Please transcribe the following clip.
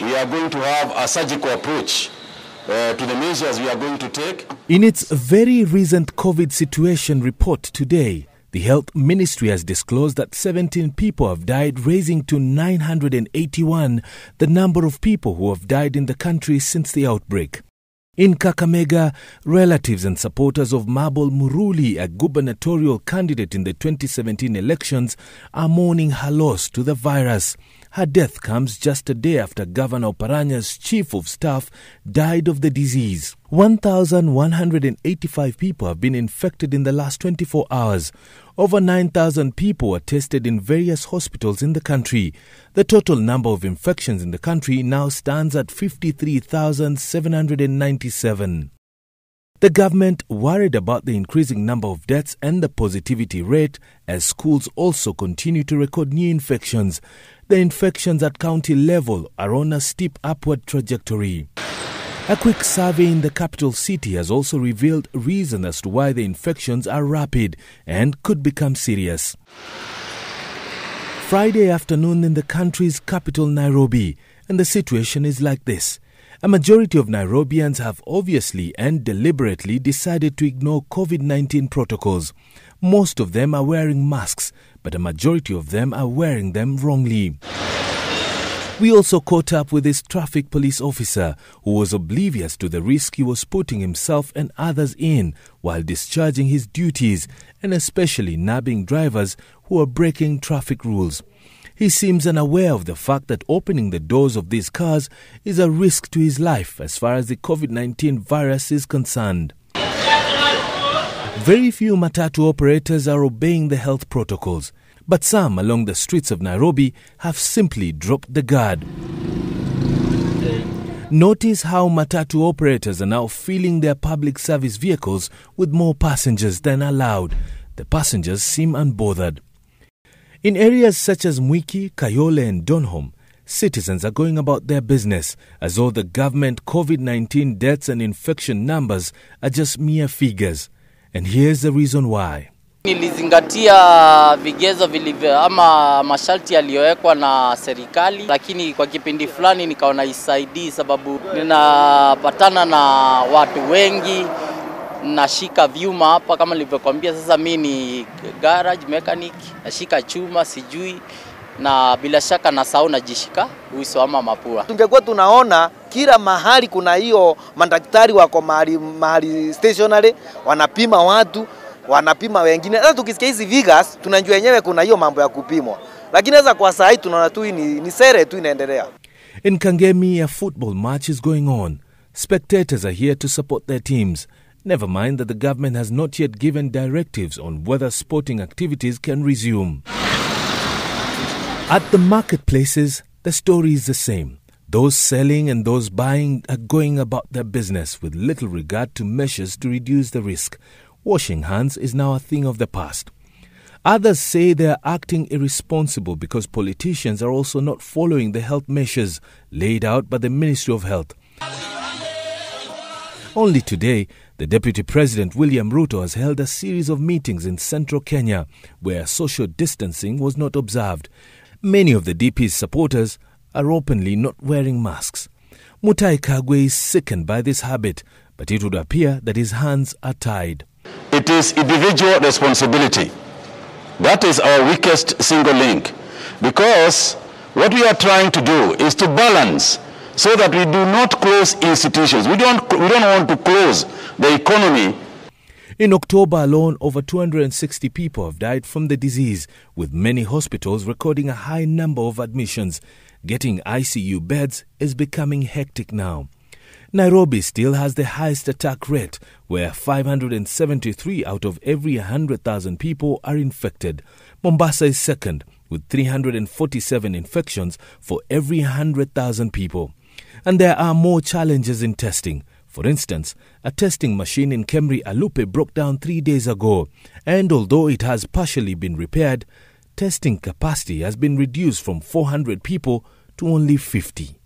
we are going to have a surgical approach to the measures we are going to take. In its very recent COVID situation report today, the Health Ministry has disclosed that 17 people have died, raising to 981 the number of people who have died in the country since the outbreak. In Kakamega, relatives and supporters of Mabel Muruli, a gubernatorial candidate in the 2017 elections, are mourning her loss to the virus. Her death comes just a day after Governor Oparanya's chief of staff died of the disease. 1,185 people have been infected in the last 24 hours. Over 9,000 people were tested in various hospitals in the country. The total number of infections in the country now stands at 53,797. The government worried about the increasing number of deaths and the positivity rate as schools also continue to record new infections. The infections at county level are on a steep upward trajectory. A quick survey in the capital city has also revealed reason as to why the infections are rapid and could become serious. Friday afternoon in the country's capital, Nairobi, and the situation is like this. A majority of Nairobians have obviously and deliberately decided to ignore COVID-19 protocols. Most of them are wearing masks, but a majority of them are wearing them wrongly. We also caught up with this traffic police officer who was oblivious to the risk he was putting himself and others in while discharging his duties, and especially nabbing drivers who are breaking traffic rules. He seems unaware of the fact that opening the doors of these cars is a risk to his life as far as the COVID-19 virus is concerned. Very few matatu operators are obeying the health protocols, but some along the streets of Nairobi have simply dropped the guard. Notice how matatu operators are now filling their public service vehicles with more passengers than allowed. The passengers seem unbothered. In areas such as Mwiki, Kayole and Donholm, citizens are going about their business as though the government COVID-19 deaths and infection numbers are just mere figures. And here's the reason why. Nilizingatia vigezo vilivyo ama masharti yaliyowekwa na serikali, lakini kwa kipindi fulani nikaona isaidii sababu ninapatana na watu wengi, nashika vyuma hapa kama nilivyokuambia. Sasa mimi ni garage mechanic, nashika chuma sijui, na bila shaka nasahau najishika uso ama mapua. Tungekuwa tunaona kila mahali kuna hiyo madaktari wako mahali stationary wanapima watu, wanapima wengine. Sasa tukisikia hizi Vegas tunajua yenyewe kuna hiyo mambo ya kupimwa. Lakini sasa kwa saa hii tunaona tu ni sere tu inaendelea. In Kangemi, a football match is going on. Spectators are here to support their teams. Never mind that the government has not yet given directives on whether sporting activities can resume. At the marketplaces, the story is the same. Those selling and those buying are going about their business with little regard to measures to reduce the risk. Washing hands is now a thing of the past. Others say they are acting irresponsible because politicians are also not following the health measures laid out by the Ministry of Health. Only today, the Deputy President William Ruto has held a series of meetings in central Kenya where social distancing was not observed. Many of the DP's supporters are openly not wearing masks. Mutahi Kagwe is sickened by this habit, but it would appear that his hands are tied. It is individual responsibility. That is our weakest single link, because what we are trying to do is to balance so that we do not close institutions. We don't want to close the economy. In October alone, over 260 people have died from the disease, with many hospitals recording a high number of admissions. Getting ICU beds is becoming hectic now. Nairobi still has the highest attack rate, where 573 out of every 100,000 people are infected. Mombasa is second, with 347 infections for every 100,000 people. And there are more challenges in testing. For instance, a testing machine in Kemri Alupe broke down 3 days ago, and although it has partially been repaired, testing capacity has been reduced from 400 people to only 50.